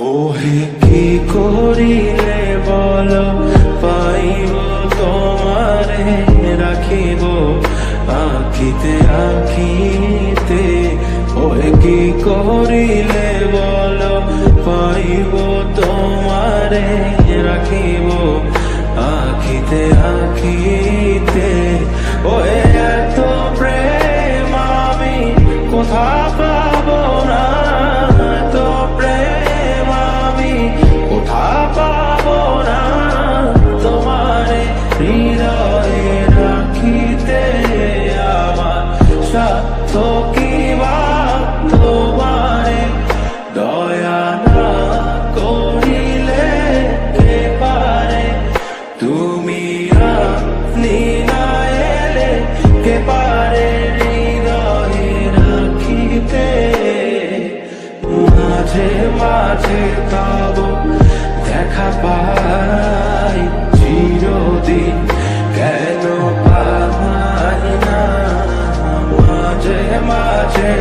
ওহে কি করিলে বলো পাইব তোমারে রাখিব আখিতে আখিতে। ওহে কি করিলে বলো পাইব তোমারে রাখিব আখিতে আখিতে। ওহে এত প্রেম আমি কোথা পাবো না, এত প্রেম আমি কোথা পাবো না। তোমারে হৃদয়ে রাখিতে আমার সাধ্য কি বা, তোমারে দয়া না করিলে কে পারে। তুমি আপনি না এলে কে পারে হৃদয়ে রাখিতে। মাঝে মাঝে তব দেখা পাই চিরদিন কেন পাই না। মাঝে মাঝে